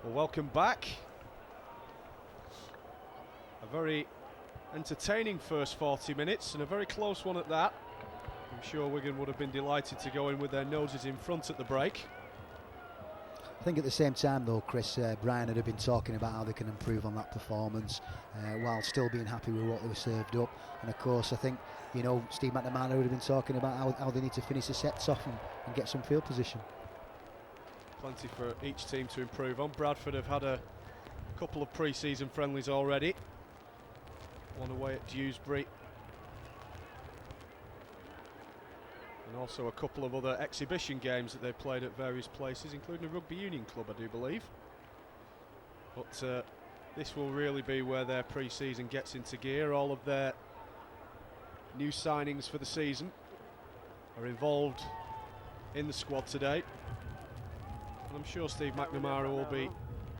Well, welcome back. A very entertaining first 40 minutes and a very close one at that. I'm sure Wigan would have been delighted to go in with their noses in front at the break. I think at the same time though, Chris, Brian had been talking about how they can improve on that performance while still being happy with what they were served up. And of course I think, you know, Steve McNamara would have been talking about how they need to finish the sets off and get some field position. Plenty for each team to improve on. Bradford have had a couple of pre-season friendlies already. One away at Dewsbury. And also a couple of other exhibition games that they've played at various places, including a rugby union club, I do believe. But this will really be where their pre-season gets into gear. All of their new signings for the season are involved in the squad today. And I'm sure Steve McNamara will be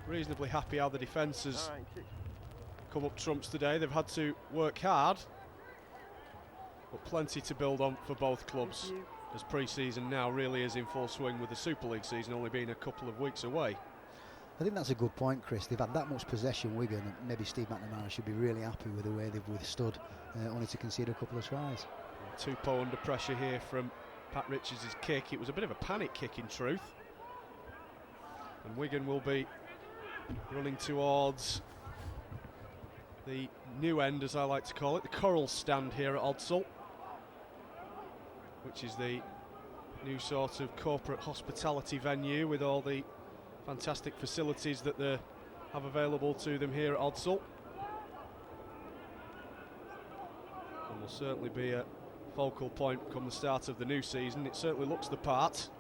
reasonably happy how the defence has come up trumps today. They've had to work hard, but plenty to build on for both clubs, as pre-season now really is in full swing, with the Super League season only being a couple of weeks away. I think that's a good point, Chris. They've had that much possession, Wigan, and maybe Steve McNamara should be really happy with the way they've withstood, only to concede a couple of tries. Tupou under pressure here from Pat Richards' kick. It was a bit of a panic kick in truth. And Wigan will be running towards the new end, as I like to call it, the Coral stand here at Odsal, which is the new sort of corporate hospitality venue with all the fantastic facilities that they have available to them here at Odsal. And will certainly be a focal point come the start of the new season. It certainly looks the part.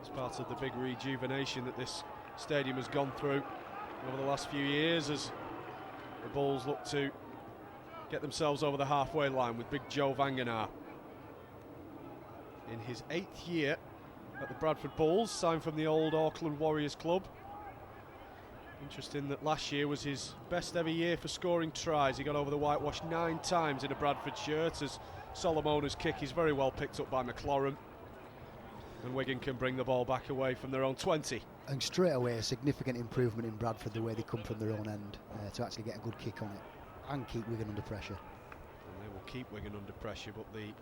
It's part of the big rejuvenation that this stadium has gone through over the last few years, as the Bulls look to get themselves over the halfway line with big Joe Vangenaar in his 8th year at the Bradford Bulls, signed from the old Auckland Warriors club. Interesting that last year was his best ever year for scoring tries. He got over the whitewash 9 times in a Bradford shirt, as Solomona's kick is very well picked up by McLaurin, and Wigan can bring the ball back away from their own 20. And straight away a significant improvement in Bradford, the way they come from their own end to actually get a good kick on it and keep Wigan under pressure. And they will keep Wigan under pressure, but the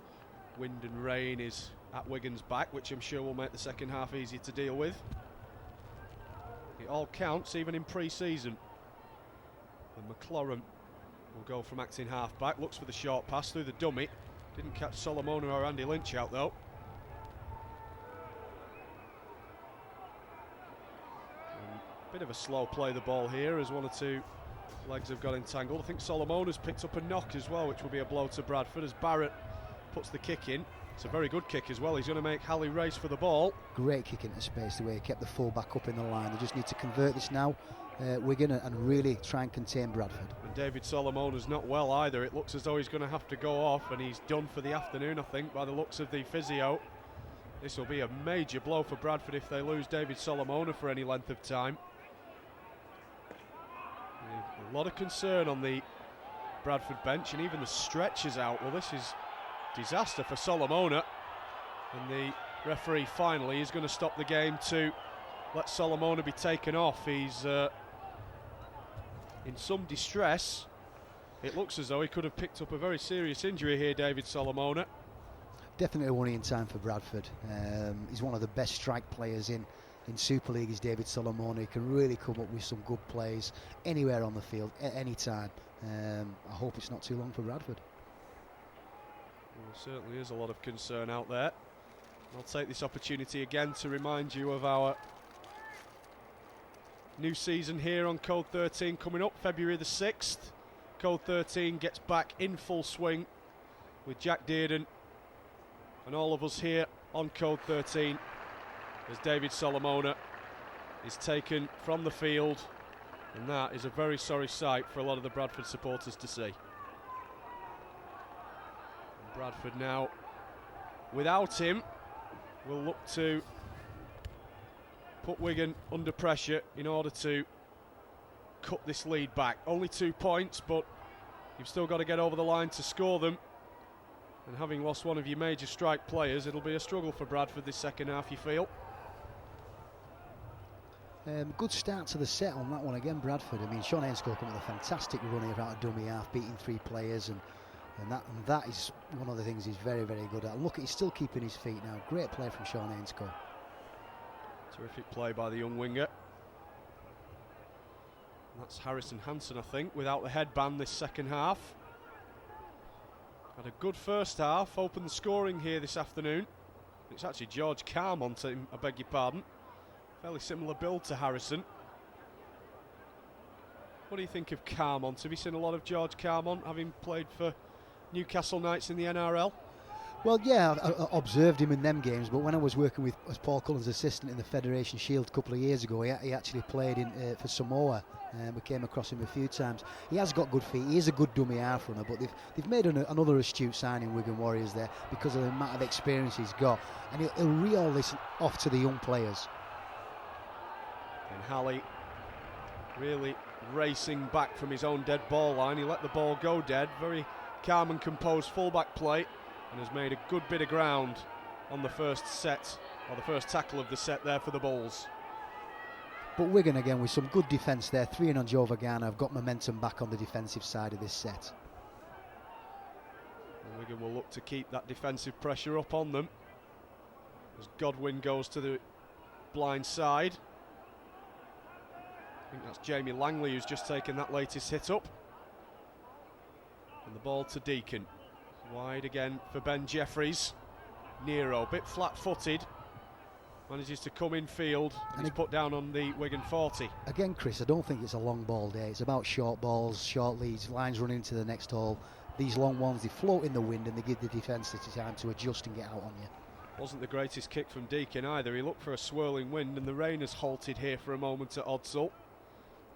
wind and rain is at Wigan's back, which I'm sure will make the second half easier to deal with. It all counts, even in pre-season. And McLaurin will go from acting half-back, looks for the short pass through the dummy. Didn't catch Solomona or Andy Lynch out though. Bit of a slow play the ball here, as one or two legs have got entangled. I think Solomona's picked up a knock as well, which will be a blow to Bradford, as Barrett puts the kick in. It's a very good kick as well. He's going to make Halley race for the ball. Great kick into space, the way he kept the full back up in the line. They just need to convert this now, Wigan, and really try and contain Bradford. And David Solomona's not well either. It looks as though he's going to have to go off, and he's done for the afternoon, I think, by the looks of the physio. This will be a major blow for Bradford if they lose David Solomona for any length of time. A lot of concern on the Bradford bench, and even the stretchers out. Well, this is disaster for Solomona, and the referee finally is going to stop the game to let Solomona be taken off. He's in some distress. It looks as though he could have picked up a very serious injury here, David Solomona. Definitely one in time for Bradford. He's one of the best strike players in Super League, is David Solomona. He can really come up with some good plays anywhere on the field at any time. I hope it's not too long for Bradford. Well, there certainly is a lot of concern out there. I'll take this opportunity again to remind you of our new season here on Code 13 coming up February the 6th. Code 13 gets back in full swing with Jack Dearden and all of us here on Code 13, as David Solomona is taken from the field, and that is a very sorry sight for a lot of the Bradford supporters to see. And Bradford now, without him, will look to put Wigan under pressure in order to cut this lead back. Only 2 points, but you've still got to get over the line to score them. And having lost one of your major strike players, it'll be a struggle for Bradford this second half, you feel. Good start to the set on that one again, Bradford. I mean, Sean Ainscough come with a fantastic run here out of dummy half, beating 3 players, and that is one of the things he's very, very good at. Look, he's still keeping his feet now. Great play from Sean Ainscough. Terrific play by the young winger. That's Harrison Hansen, I think, without the headband this second half. Had a good first half, opened the scoring here this afternoon. It's actually George Carmont, I beg your pardon. Fairly similar build to Harrison. What do you think of Carmont? Have you seen a lot of George Carmont, having played for Newcastle Knights in the NRL? Well, yeah, I observed him in them games, but when I was working as Paul Cullen's assistant in the Federation Shield a couple of years ago, he actually played for Samoa. We came across him a few times. He has got good feet. He is a good dummy half runner, but they've made another astute signing, Wigan Warriors, there, because of the amount of experience he's got, and he'll reel this off to the young players. And Halley really racing back from his own dead ball line. He let the ball go dead. Very calm and composed fullback play, and has made a good bit of ground on the first set, or the first tackle of the set there for the Bulls. But Wigan again with some good defence there. 3 in on Joe Vagana have got momentum back on the defensive side of this set. And Wigan will look to keep that defensive pressure up on them as Godwin goes to the blind side. I think that's Jamie Langley who's just taken that latest hit up. And the ball to Deacon. Wide again for Ben Jeffries. Nero, a bit flat-footed. Manages to come in field and he's put down on the Wigan 40. Again, Chris, I don't think it's a long ball day. It's about short balls, short leads, lines running into the next hole. These long ones, they float in the wind and they give the defence the time to adjust and get out on you. Wasn't the greatest kick from Deacon either. He looked for a swirling wind, and the rain has halted here for a moment at Odsall.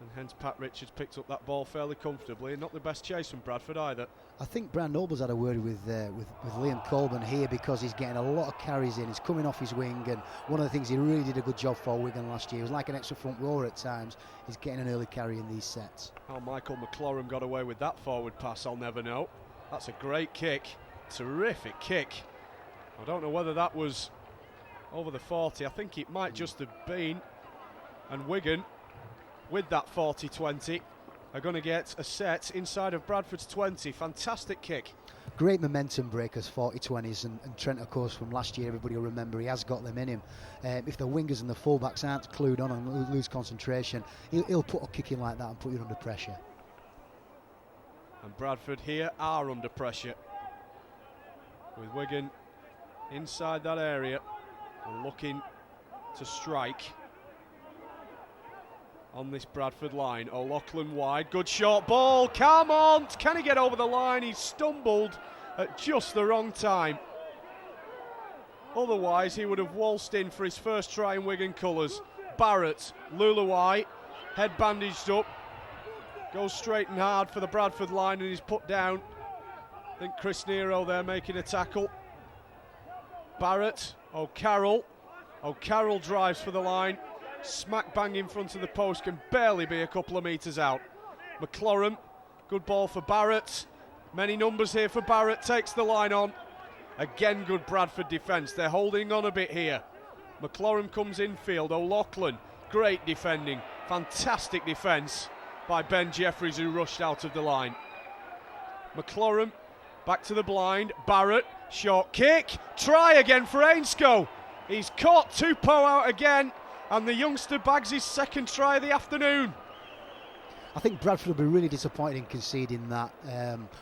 And hence Pat Richards picked up that ball fairly comfortably, and not the best chase from Bradford either. I think Brand Noble's had a word with Liam Colburn here, because he's getting a lot of carries in. He's coming off his wing, and one of the things he really did a good job for Wigan last year, he was like an extra front rower at times. He's getting an early carry in these sets. How Michael McLaurin got away with that forward pass, I'll never know. That's a great kick, terrific kick. I don't know whether that was over the 40. I think it might just have been. And Wigan, with that 40-20, are going to get a set inside of Bradford's 20. Fantastic kick. Great momentum breakers, 40-20s, and Trent, of course, from last year, everybody will remember he has got them in him. If the wingers and the fullbacks aren't clued on and lose concentration, he'll put a kick in like that and put you under pressure. And Bradford here are under pressure, with Wigan inside that area and looking to strike on this Bradford line. O'Loughlin wide, good short ball, Carmont, can he get over the line? He's stumbled at just the wrong time. Otherwise he would have waltzed in for his first try in Wigan colours. Barrett, Luluai, head bandaged up, goes straight and hard for the Bradford line and he's put down. I think Chris Nero there making a tackle. Barrett, O'Carroll drives for the line. Smack bang in front of the post, can barely be a couple of metres out. McLaurin, good ball for Barrett. Many numbers here for Barrett, takes the line on. Again, good Bradford defence. They're holding on a bit here. McLaurin comes infield. O'Loughlin, great defending. Fantastic defence by Ben Jeffries, who rushed out of the line. McLaurin back to the blind. Barrett, short kick. Try again for Ainscough. He's caught Tupou out again, and the youngster bags his second try of the afternoon. I think Bradford will be really disappointed in conceding that.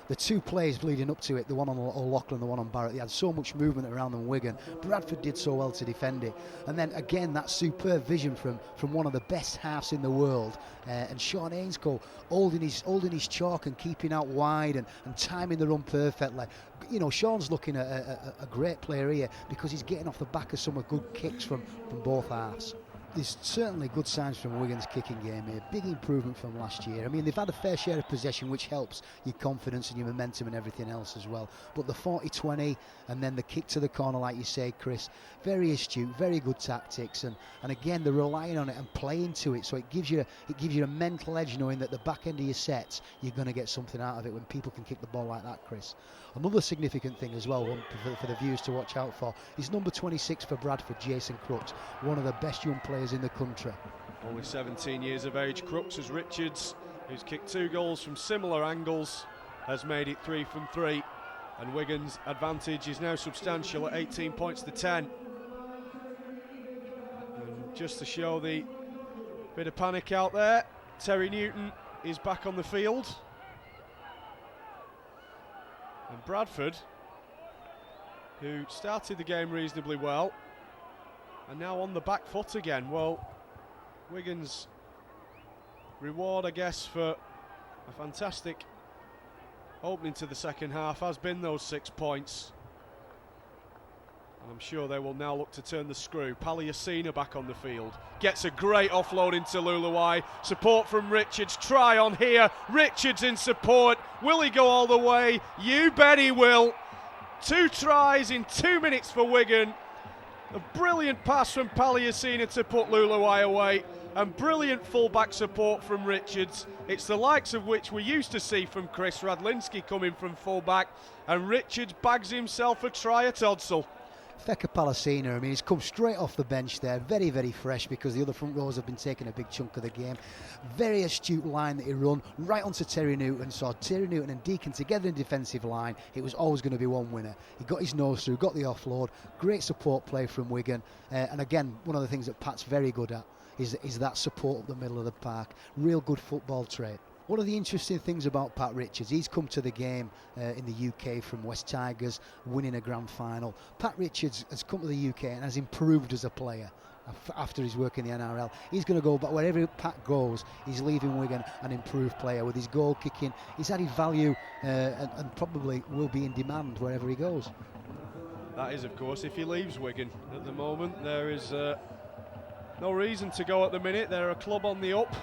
The two plays leading up to it, the one on O'Loughlin, the one on Barrett, they had so much movement around them. Wigan, Bradford did so well to defend it, and then again that superb vision from one of the best halves in the world, and Sean Ainscough holding his chalk and keeping out wide and timing the run perfectly. You know, Sean's looking at a great player here, because he's getting off the back of some of good kicks from both halves. There's certainly good signs from Wigan's kicking game here. Big improvement from last year. I mean, they've had a fair share of possession, which helps your confidence and your momentum and everything else as well. But the 40-20 and then the kick to the corner, like you say, Chris, very astute, very good tactics, and again they're relying on it and playing to it. So it gives you a mental edge, knowing that the back end of your sets you're going to get something out of it when people can kick the ball like that, Chris. Another significant thing as well for the viewers to watch out for is number 26 for Bradford, Jason Crooks, one of the best young players in the country. Only 17 years of age, Crooks, as Richards, who's kicked 2 goals from similar angles, has made it 3 from 3. And Wigan's advantage is now substantial at 18 points to 10. And just to show the bit of panic out there, Terry Newton is back on the field. And Bradford, who started the game reasonably well, are now on the back foot again. Well, Wigan's reward, I guess, for a fantastic opening to the second half has been those 6 points. And I'm sure they will now look to turn the screw. Palliasina back on the field. Gets a great offload into Luluai. Support from Richards. Try on here. Richards in support. Will he go all the way? You bet he will. 2 tries in 2 minutes for Wigan. A brilliant pass from Palliasina to put Luluai away. And brilliant full-back support from Richards. It's the likes of which we used to see from Chris Radlinski coming from full-back. And Richards bags himself a try at Odsall. Feka Pallasina, I mean, he's come straight off the bench there, very, very fresh, because the other front rows have been taking a big chunk of the game. Very astute line that he run, right onto Terry Newton. So Terry Newton and Deacon together in defensive line, it was always going to be one winner. He got his nose through, got the offload, great support play from Wigan. And again, one of the things that Pat's very good at is that support up the middle of the park. Real good football trait. One of the interesting things about Pat Richards, he's come to the game in the UK from West Tigers, winning a grand final. Pat Richards has come to the UK and has improved as a player after his work in the NRL. He's going to go back wherever Pat goes. He's leaving Wigan an improved player with his goal kicking. He's added value and probably will be in demand wherever he goes. That is, of course, if he leaves Wigan. At the moment, there is no reason to go at the minute. They're a club on the up.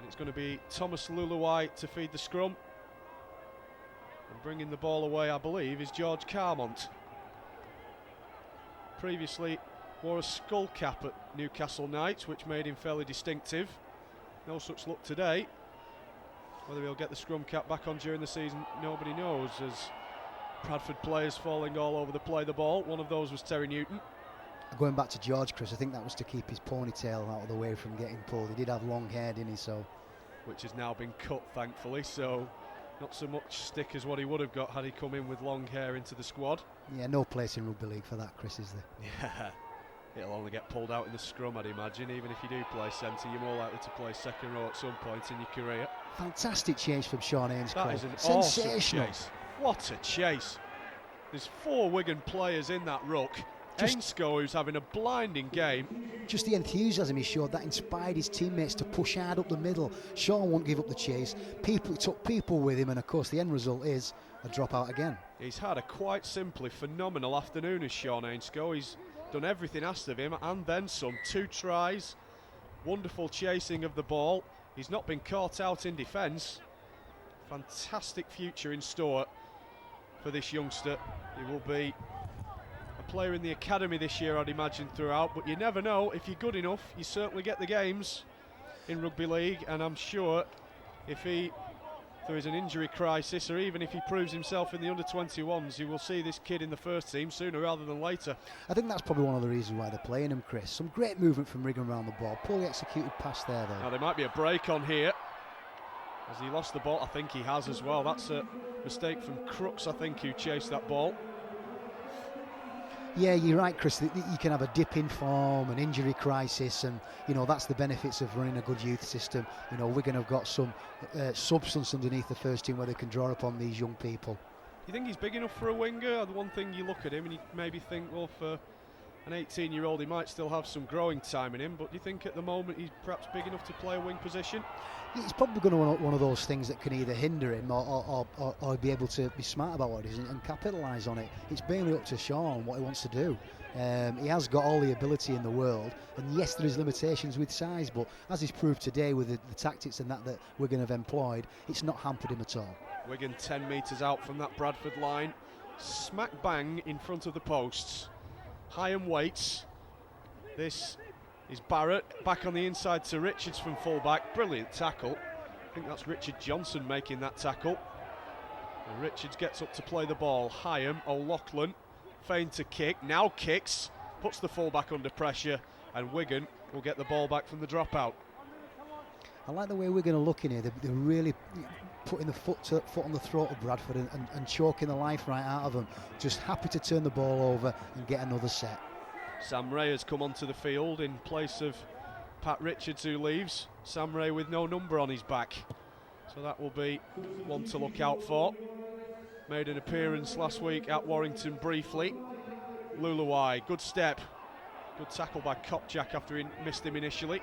It's going to be Thomas Luluai to feed the scrum. And bringing the ball away, I believe, is George Carmont. Previously wore a skull cap at Newcastle Knights, which made him fairly distinctive. No such luck today. Whether he'll get the scrum cap back on during the season, nobody knows, as Bradford players falling all over the ball. One of those was Terry Newton. Going back to George, Chris, I think that was to keep his ponytail out of the way from getting pulled. He did have long hair, didn't he? So, which has now been cut, thankfully, so not so much stick as what he would have got had he come in with long hair into the squad. Yeah, no place in rugby league for that, Chris, is there? Yeah, it'll only get pulled out in the scrum, I'd imagine. Even if you do play centre, you're more likely to play second row at some point in your career. Fantastic change from Sean Ainscough. That is an sensational awesome chase. What a chase. There's 4 Wigan players in that ruck. Ainscough, who's having a blinding game. Just the enthusiasm he showed, that inspired his teammates to push hard up the middle. Sean won't give up the chase. He took people with him, and of course the end result is a dropout again. He's had a quite simply phenomenal afternoon as Sean Ainscough. He's done everything asked of him and then some. 2 tries, wonderful chasing of the ball. He's not been caught out in defence. Fantastic future in store for this youngster. He will be a player in the academy this year, I'd imagine, throughout, but you never know. If you're good enough, you certainly get the games in rugby league, and I'm sure if there is an injury crisis, or even if he proves himself in the under-21s, you will see this kid in the first team sooner rather than later. I think that's probably one of the reasons why they're playing him, Chris. Some great movement from Wigan around the ball. Poorly executed pass there, though. Now there might be a break on here. Has he lost the ball? I think he has as well. That's a mistake from Crooks, I think, who chased that ball. Yeah, you're right, Chris. You can have a dip in form, an injury crisis, and that's the benefits of running a good youth system. Wigan have got some substance underneath the first team where they can draw upon these young people. You think he's big enough for a winger? The one thing you look at him and you maybe think, well, for an 18-year-old, he might still have some growing time in him. But do you think at the moment he's perhaps big enough to play a wing position? It's probably going to want one of those things that can either hinder him or be able to be smart about what it is and capitalise on it. It's mainly up to Sean what he wants to do. He has got all the ability in the world, and yes, there is limitations with size, but as he's proved today with the tactics and that Wigan have employed, it's not hampered him at all. Wigan 10 metres out from that Bradford line, smack bang in front of the posts. High and Waits. This is Barrett. Back on the inside to Richards from full-back. Brilliant tackle. I think that's Richard Johnson making that tackle. And Richards gets up to play the ball. Hyam, O'Loughlin, feign to kick, now kicks, puts the full-back under pressure, and Wigan will get the ball back from the dropout. I like the way Wigan are looking here. They're really putting the foot on the throat of Bradford and choking the life right out of them. Just happy to turn the ball over and get another set. Sam Ray has come onto the field in place of Pat Richards, who leaves. Sam Ray with no number on his back, so that will be one to look out for. Made an appearance last week at Warrington briefly. Luluwai, good step, good tackle by Kopjak after he missed him initially.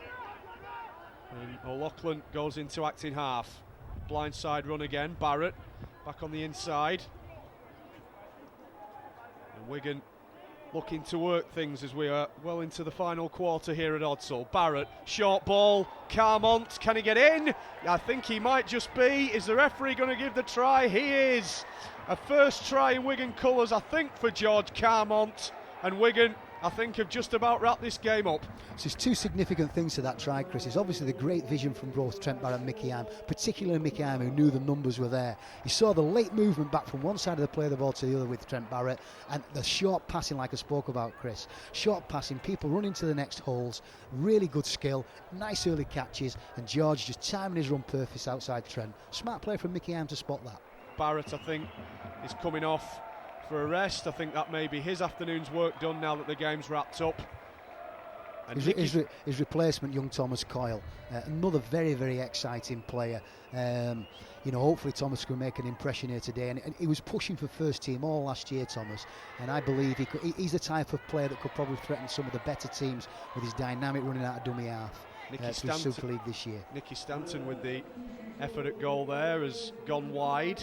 And O'Loughlin goes into acting half. Blindside run again. Barrett back on the inside. And Wigan looking to work things as we are well into the final quarter here at Odsal. Barrett, short ball. Carmont, can he get in? I think he might just be. Is the referee going to give the try? He is. A first try in Wigan colours, I think, for George Carmont. And Wigan, I think, have just about wrapped this game up. So there's two significant things to that try, Chris. It's obviously the great vision from both Trent Barrett and Mickey Hyam, particularly Mickey Hyam, who knew the numbers were there. He saw the late movement back from one side of the play of the ball to the other with Trent Barrett, and the short passing, like I spoke about, Chris. Short passing, people running to the next holes, really good skill, nice early catches, and George just timing his run perfect outside Trent. Smart play from Mickey Hyam to spot that. Barrett, I think, is coming off for a rest. I think that may be his afternoon's work done now that the game's wrapped up. And his replacement, young Thomas Coyle, another very, very exciting player. Hopefully Thomas can make an impression here today. And he was pushing for first team all last year, Thomas. And I believe he's the type of player that could probably threaten some of the better teams with his dynamic running out of dummy half. Through Super League this year. Nicky Stanton with the effort at goal there has gone wide.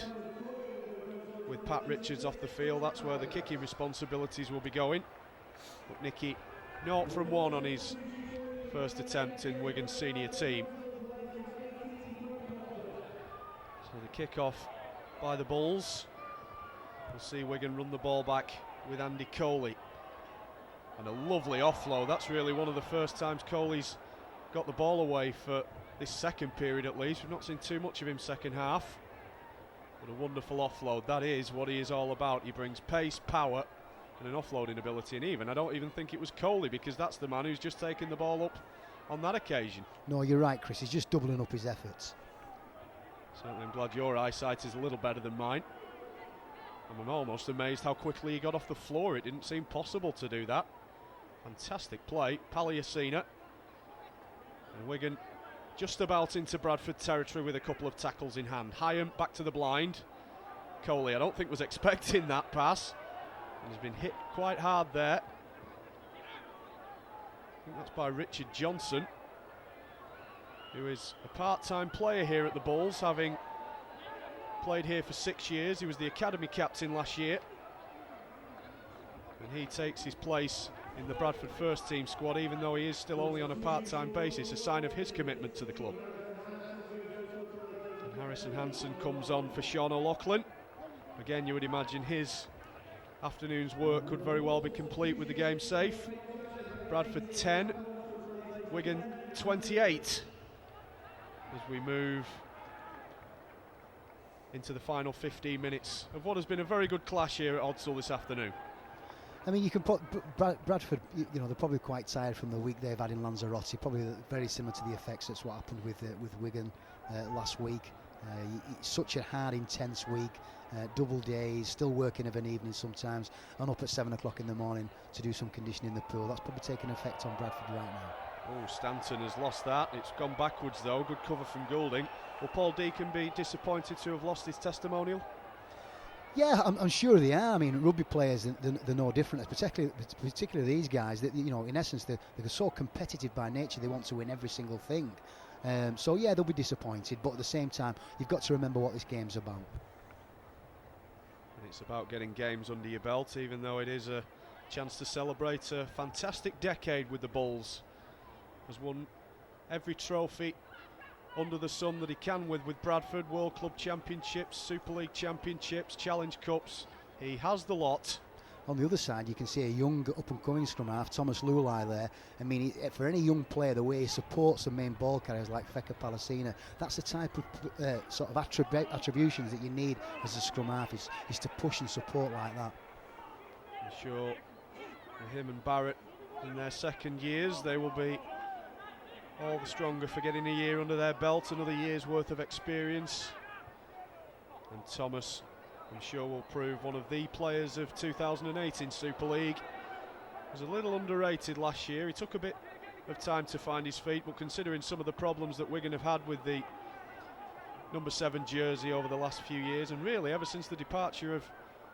With Pat Richards off the field, that's where the kicking responsibilities will be going. But Nicky, 0 from 1 on his first attempt in Wigan's senior team. So the kick-off by the Bulls. We'll see Wigan run the ball back with Andy Coley. And a lovely offload. That's really one of the first times Coley's got the ball away for this second period at least. We've not seen too much of him second half. But a wonderful offload. That is what he is all about. He brings pace, power and an offloading ability. And even, I don't even think it was Coley, because that's the man who's just taken the ball up on that occasion. No, you're right, Chris. He's just doubling up his efforts. Certainly I'm glad your eyesight is a little better than mine. And I'm almost amazed how quickly he got off the floor. It didn't seem possible to do that. Fantastic play. Palliacina. And Wigan just about into Bradford territory with a couple of tackles in hand. Hyam back to the blind. Coley, I don't think was expecting that pass. And has been hit quite hard there. I think that's by Richard Johnson, who is a part-time player here at the Bulls, having played here for 6 years. He was the academy captain last year. And he takes his place in the Bradford first team squad, even though he is still only on a part-time basis, a sign of his commitment to the club. And Harrison Hansen comes on for Sean O'Loughlin. Again, you would imagine his afternoon's work could very well be complete with the game safe. Bradford 10, Wigan 28, as we move into the final 15 minutes of what has been a very good clash here at Odsal this afternoon. I mean, you can put Bradford, they're probably quite tired from the week they've had in Lanzarote, probably very similar to the effects that's what happened with Wigan last week. It's such a hard, intense week, double days, still working of an evening sometimes, and up at 7 o'clock in the morning to do some conditioning in the pool. That's probably taking effect on Bradford right now. Oh, Stanton has lost that. It's gone backwards though. Good cover from Goulding. Will Paul Deacon be disappointed to have lost his testimonial? Yeah, I'm sure they are. I mean, rugby players, they're no different, particularly these guys. That, in essence, they're so competitive by nature. They want to win every single thing. So yeah, they'll be disappointed. But at the same time, you've got to remember what this game's about. And it's about getting games under your belt, even though it is a chance to celebrate a fantastic decade with the Bulls. Has won every trophy under the sun that he can with Bradford. World Club Championships, Super League Championships, Challenge Cups. He has the lot. on the other side, you can see a young up-and-coming scrum half, Thomas Lulai there. I mean, for any young player, the way he supports the main ball carriers like Feka Palacina, that's the type of sort of attributions that you need as a scrum half, is to push and support like that. I'm sure with him and Barrett in their second years, they will be all the stronger for getting a year under their belt, another year's worth of experience. And Thomas, I'm sure, will prove one of the players of 2008 in Super League. Was a little underrated last year. He took a bit of time to find his feet, but considering some of the problems that Wigan have had with the number 7 jersey over the last few years, and really ever since the departure of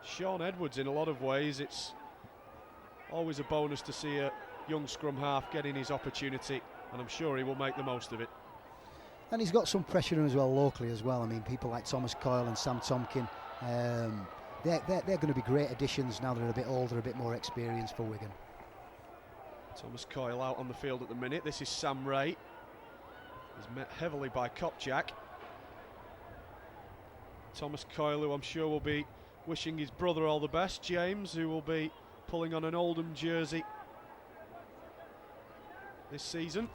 Sean Edwards, in a lot of ways, it's always a bonus to see a young scrum half getting his opportunity, and I'm sure he will make the most of it. And he's got some pressure on him as well, locally as well. I mean, people like Thomas Coyle and Sam Tomkin, they're going to be great additions now they're a bit older, a bit more experienced for Wigan. Thomas Coyle out on the field at the minute. This is Sam Ray. He's met heavily by Kopjak. Thomas Coyle, who I'm sure will be wishing his brother all the best, James, who will be pulling on an Oldham jersey this season.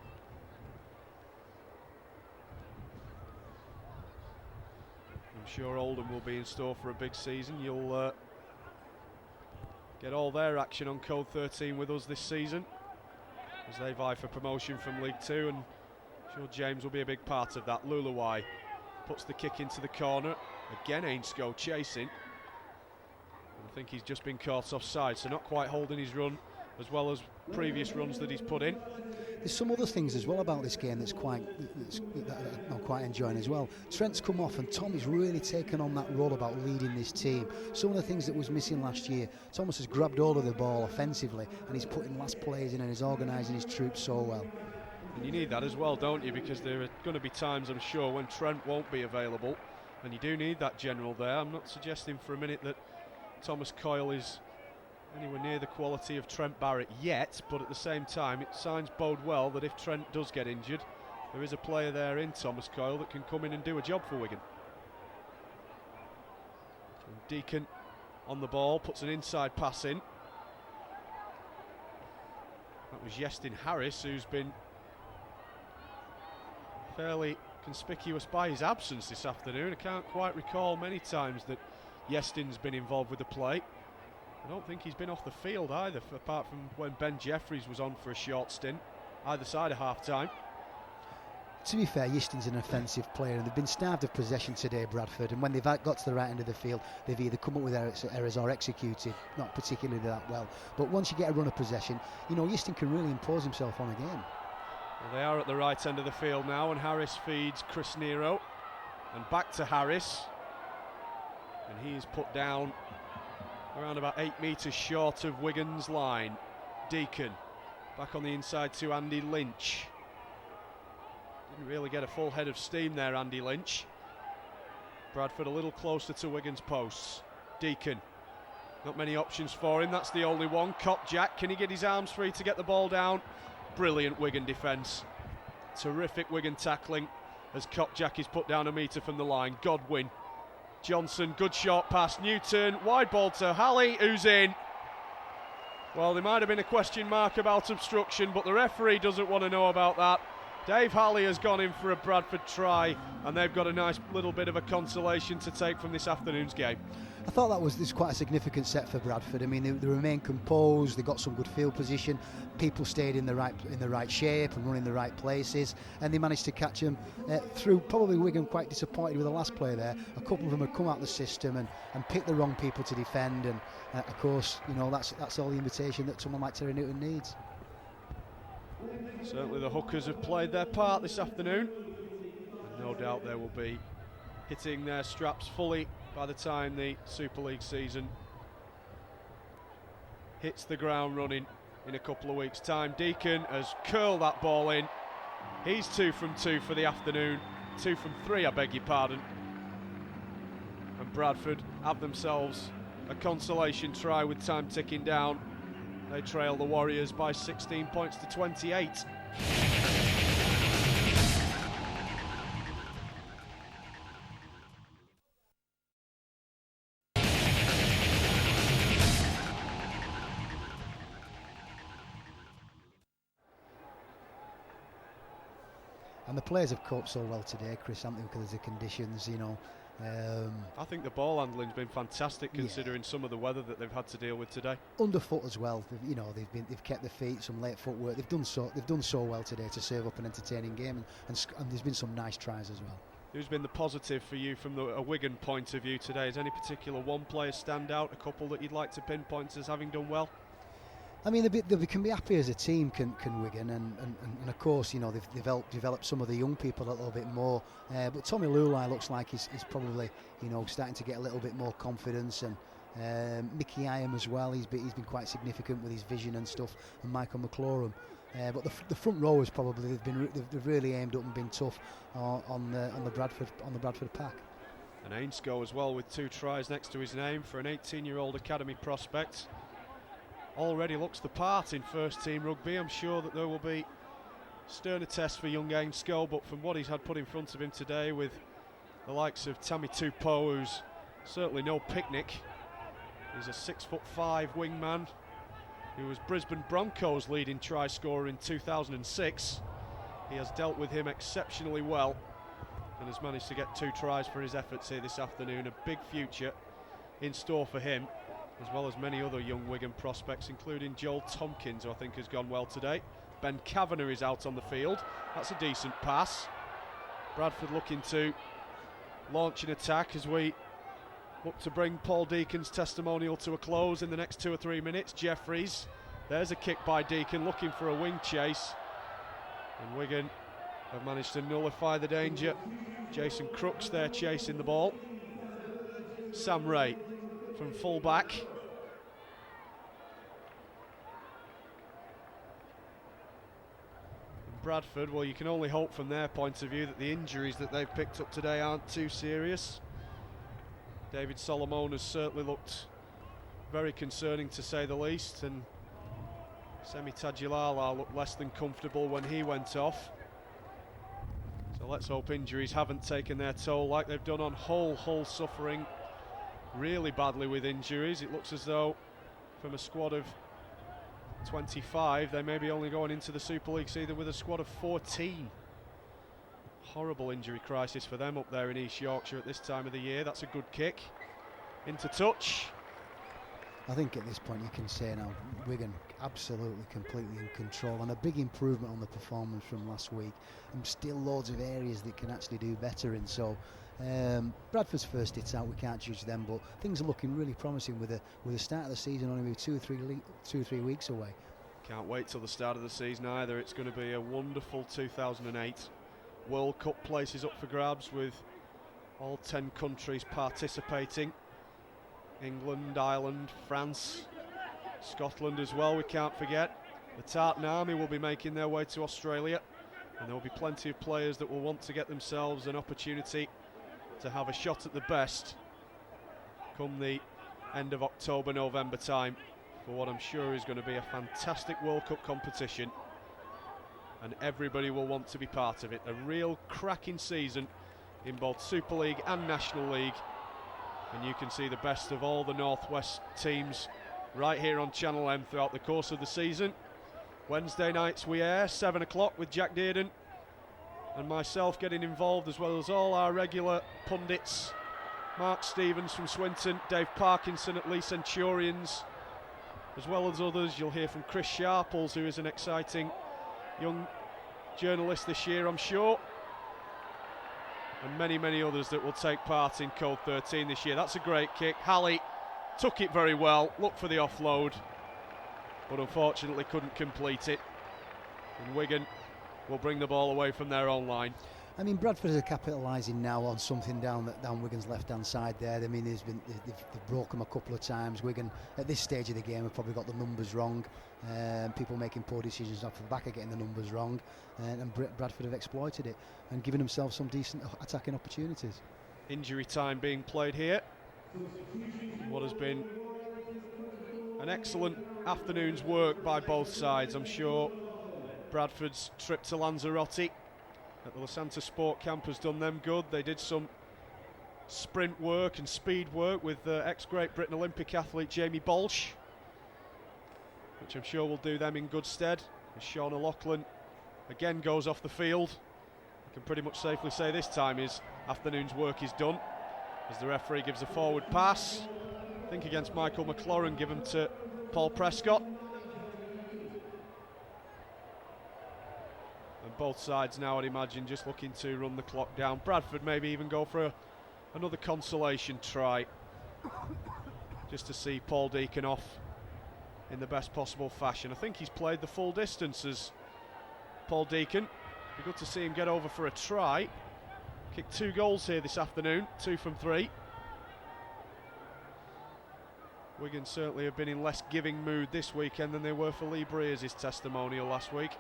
I'm sure Oldham will be in store for a big season. You'll get all their action on Code 13 with us this season as they vie for promotion from League 2, and I'm sure James will be a big part of that. Lulawai puts the kick into the corner. Again, Ainscough chasing. I think he's just been caught offside, so not quite holding his run as well as previous runs that he's put in. There's some other things as well about this game that I'm quite enjoying as well. Trent's come off and Tommy's really taken on that role about leading this team. Some of the things that was missing last year, Thomas has grabbed hold of the ball offensively and he's putting last plays in and he's organising his troops so well. And you need that as well, don't you? Because there are going to be times, I'm sure, when Trent won't be available, and you do need that general there. I'm not suggesting for a minute that Thomas Coyle is anywhere near the quality of Trent Barrett yet, but at the same time, it signs bode well that if Trent does get injured, there is a player there in Thomas Coyle that can come in and do a job for Wigan. And Deacon on the ball, puts an inside pass in. That was Yestin Harris, who's been fairly conspicuous by his absence this afternoon. I can't quite recall many times that Yestin's been involved with the play. I don't think he's been off the field either, apart from when Ben Jeffries was on for a short stint, either side of half-time. To be fair, Yestin's an offensive player and they've been starved of possession today, Bradford, and when they've got to the right end of the field, they've either come up with errors or executed, not particularly that well. But once you get a run of possession, you know, Yestin can really impose himself on a game. Well, they are at the right end of the field now, and Harris feeds Chris Nero, and back to Harris, and he is put down around about 8 metres short of Wigan's line. Deacon back on the inside to Andy Lynch. Didn't really get a full head of steam there, Andy Lynch. Bradford a little closer to Wigan's posts. Deacon, not many options for him, that's the only one. Kopjak, can he get his arms free to get the ball down? Brilliant Wigan defence. Terrific Wigan tackling as Kopjak is put down a metre from the line. Godwin, Johnson, good short pass. Newton, wide ball to Halley, who's in. Well, there might have been a question mark about obstruction, but the referee doesn't want to know about that. Dave Halley has gone in for a Bradford try, and they've got a nice little bit of a consolation to take from this afternoon's game. I thought this was quite a significant set for Bradford. I mean, they remained composed, they got some good field position, people stayed in the right shape and running the right places, and they managed to catch them through. Probably Wigan quite disappointed with the last play there. A couple of them had come out of the system and picked the wrong people to defend, and of course, you know, that's all the invitation that someone like Terry Newton needs. Certainly the hookers have played their part this afternoon, and no doubt they will be hitting their straps fully by the time the Super League season hits the ground running in a couple of weeks' time. Deacon has curled that ball in. He's 2 from 2 for the afternoon, 2 from 3, I beg your pardon. And Bradford have themselves a consolation try with time ticking down. They trail the Warriors by 16 points to 28. And the players have coped so well today, Chris, haven't they, because of the conditions, you know. I think the ball handling's been fantastic considering some of the weather that they've had to deal with today. Underfoot as well, they've kept their feet, some late footwork. They've done so well today to serve up an entertaining game, and there's been some nice tries as well. Who's been the positive for you from a Wigan point of view today? Is any particular one player stand out, a couple that you'd like to pinpoint as having done well? I mean, they can be happy as a team, can Wigan, and of course, you know, they've developed some of the young people a little bit more. But Tommy Lulai looks like he's probably, you know, starting to get a little bit more confidence, and Mickey Iam as well. He's been quite significant with his vision and stuff, and Michael McLaurin. But the front row is probably they've really aimed up and been tough on the Bradford pack. And Ainscough as well with 2 tries next to his name for an 18-year-old academy prospect. Already looks the part in first team rugby. I'm sure that there will be sterner tests for young Ainscough, but from what he's had put in front of him today with the likes of Tammy Tupou, who's certainly no picnic. He's a 6'5" wingman who was Brisbane Broncos leading try scorer in 2006. He has dealt with him exceptionally well and has managed to get 2 tries for his efforts here this afternoon. A big future in store for him, as well as many other young Wigan prospects, including Joel Tompkins, who I think has gone well today. Ben Kavanagh is out on the field. That's a decent pass. Bradford looking to launch an attack as we look to bring Paul Deacon's testimonial to a close in the next 2 or 3 minutes. Jeffries, there's a kick by Deacon, looking for a wing chase. And Wigan have managed to nullify the danger. Jason Crooks there chasing the ball. Sam Ray from full back. Bradford, well, you can only hope from their point of view that the injuries that they've picked up today aren't too serious. David Solomon has certainly looked very concerning, to say the least, and Semi Tadjilala looked less than comfortable when he went off. So let's hope injuries haven't taken their toll like they've done on Hull suffering really badly with injuries. It looks as though from a squad of 25 they may be only going into the Super League season with a squad of 14. Horrible injury crisis for them up there in East Yorkshire at this time of the year. That's a good kick into touch. I think at this point you can say now Wigan absolutely completely in control, and a big improvement on the performance from last week, and still loads of areas that can actually do better in. So Bradford's first hits out, we can't judge them, but things are looking really promising with the start of the season only 2 or 3 weeks away. Can't wait till the start of the season either. It's going to be a wonderful 2008. World Cup places up for grabs with all 10 countries participating. England, Ireland, France, Scotland as well, we can't forget. The Tartan Army will be making their way to Australia, and there will be plenty of players that will want to get themselves an opportunity to have a shot at the best come the end of October, November time, for what I'm sure is going to be a fantastic World Cup competition, and everybody will want to be part of it. A real cracking season in both Super League and National League, and you can see the best of all the Northwest teams right here on Channel M throughout the course of the season. Wednesday nights we air 7 o'clock with Jack Dearden and myself getting involved, as well as all our regular pundits, Mark Stevens from Swinton, Dave Parkinson at Lee Centurions, as well as others. You'll hear from Chris Sharples, who is an exciting young journalist this year, I'm sure, and many, many others that will take part in Code 13 this year. That's a great kick. Halley took it very well, looked for the offload, but unfortunately couldn't complete it. And Wigan will bring the ball away from their own line. I mean, Bradford are capitalising now on something down Wigan's left-hand side there. I mean, they've broke them a couple of times. Wigan, at this stage of the game, have probably got the numbers wrong. People making poor decisions off the back of getting the numbers wrong. And Bradford have exploited it and given themselves some decent attacking opportunities. Injury time being played here. What has been an excellent afternoon's work by both sides. I'm sure Bradford's trip to Lanzarote at the La Santa Sport Camp has done them good. They did some sprint work and speed work with ex-Great Britain Olympic athlete Jamie Bolsh, which I'm sure will do them in good stead. As Sean O'Loughlin again goes off the field I can pretty much safely say this time his afternoon's work is done, as the referee gives a forward pass, I think against Michael McLaurin, given to Paul Prescott. And both sides now, I'd imagine, just looking to run the clock down. Bradford maybe even go for another consolation try, just to see Paul Deacon off in the best possible fashion. I think he's played the full distance as Paul Deacon. Be good to see him get over for a try. Kicked 2 goals here this afternoon, 2 from 3. Wigan certainly have been in less giving mood this weekend than they were for Lee Breers' testimonial last week,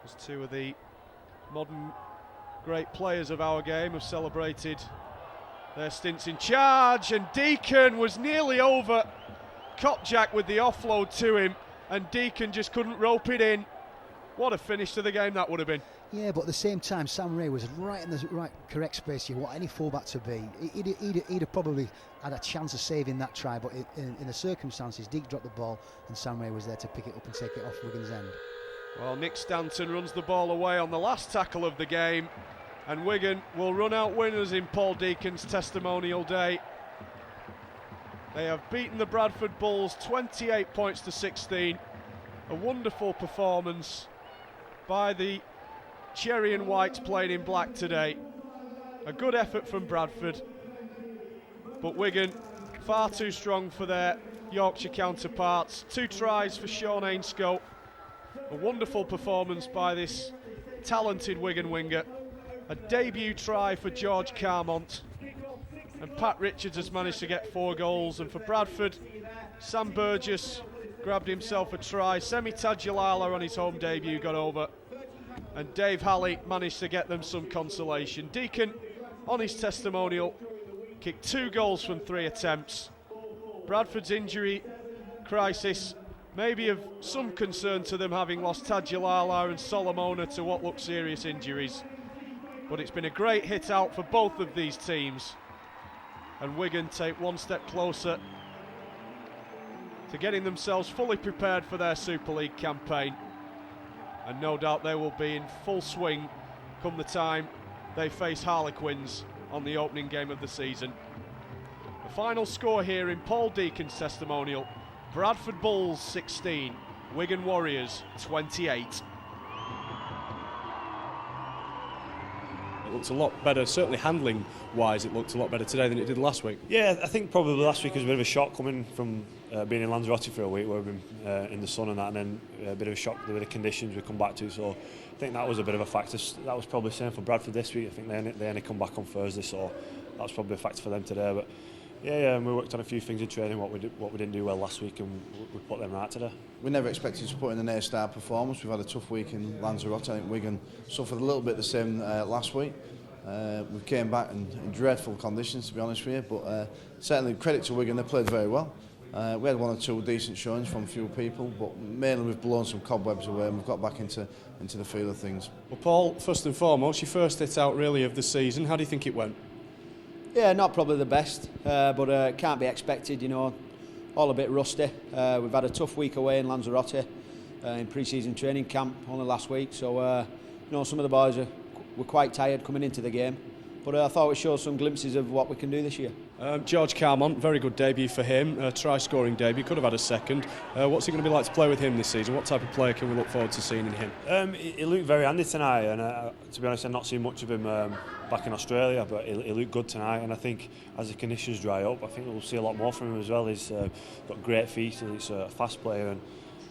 as 2 of the modern great players of our game have celebrated their stints in charge, and Deacon was nearly over Kopjak with the offload to him, and Deacon just couldn't rope it in. What a finish to the game that would have been. Yeah, but at the same time, Sam Ray was right in the correct space you want any fullback to be. He'd have probably had a chance of saving that try, but in the circumstances, Deacon dropped the ball and Sam Ray was there to pick it up and take it off Wigan's end. Well, Nick Stanton runs the ball away on the last tackle of the game, and Wigan will run out winners in Paul Deacon's testimonial day. They have beaten the Bradford Bulls 28 points to 16. A wonderful performance by the Cherry and Whites playing in black today. A good effort from Bradford, but Wigan far too strong for their Yorkshire counterparts. 2 tries for Sean Ainscote. A wonderful performance by this talented Wigan winger. A debut try for George Carmont, and Pat Richards has managed to get 4 goals. And for Bradford, Sam Burgess grabbed himself a try. Semi Tadjalala on his home debut got over, and Dave Halley managed to get them some consolation. Deacon, on his testimonial, kicked 2 goals from 3 attempts. Bradford's injury crisis may be of some concern to them, having lost Tadjalala and Solomona to what look serious injuries, but it's been a great hit out for both of these teams, and Wigan take 1 step closer to getting themselves fully prepared for their Super League campaign, and no doubt they will be in full swing come the time they face Harlequins on the opening game of the season. The final score here in Paul Deacon's testimonial: Bradford Bulls 16, Wigan Warriors 28. It looks a lot better, certainly handling wise it looked a lot better today than it did last week. Yeah, I think probably last week was a bit of a shock coming from being in Lanzarote for a week where we've been in the sun and that, and then a bit of a shock with the conditions we come back to, so I think that was a bit of a factor. That was probably the same for Bradford this week. I think they only come back on Thursday, so that was probably a factor for them today. But yeah, and we worked on a few things in training what we didn't do well last week, and we put them right today. We never expected to put in an A-star performance. We've had a tough week in Lanzarote. I think Wigan suffered a little bit the same last week. We came back in dreadful conditions, to be honest with you, but certainly credit to Wigan, they played very well. We had 1 or 2 decent showings from a few people, but mainly we've blown some cobwebs away and we've got back into the feel of things. Well, Paul, first and foremost, your first hit out really of the season. How do you think it went? Yeah, not probably the best, but it can't be expected, you know, all a bit rusty. We've had a tough week away in Lanzarote in pre-season training camp only last week, so you know, some of the boys were quite tired coming into the game, but I thought we showed some glimpses of what we can do this year. George Carmont, very good debut for him, try-scoring debut, could have had a second. What's it going to be like to play with him this season? What type of player can we look forward to seeing in him? He looked very handy tonight, and to be honest, I've not seen much of him back in Australia, but he looked good tonight, and I think as the conditions dry up, I think we'll see a lot more from him as well. He's got great feet, and he's a fast player, and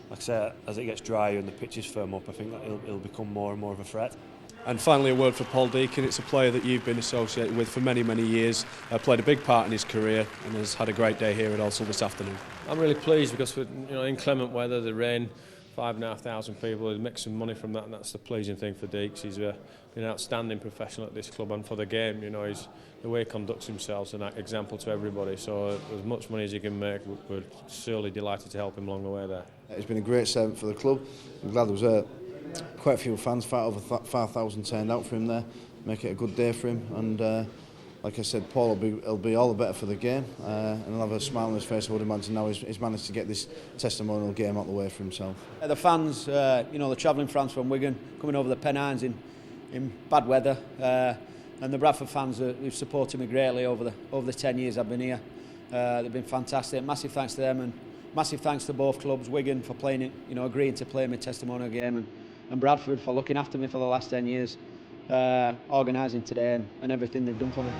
like I say, as it gets drier and the pitches firm up, I think that he'll become more and more of a threat. And finally, a word for Paul Deacon. It's a player that you've been associated with for many, many years, played a big part in his career, and has had a great day here at Alsall this afternoon. I'm really pleased because, for, you know, inclement weather, the rain, 5,500 people, he makes some money from that, and that's the pleasing thing for Deeks. He's been an outstanding professional at this club, and for the game, you know, the way he conducts himself is an example to everybody. So as much money as he can make, we're surely delighted to help him along the way there. He's been a great servant for the club. I'm glad there was quite a few fans, over 5,000 turned out for him there. Make it a good day for him, and like I said, Paul will be all the better for the game, and he'll have a smile on his face, I would imagine, now he's managed to get this testimonial game out the way for himself. The fans, you know, the travelling fans from Wigan coming over the Pennines in in bad weather, and the Bradford fans who've supported me greatly over the 10 years I've been here. They've been fantastic. Massive thanks to them, and massive thanks to both clubs, Wigan for playing it, agreeing to play my testimonial game, and Bradford for looking after me for the last 10 years, organising today and everything they've done for me.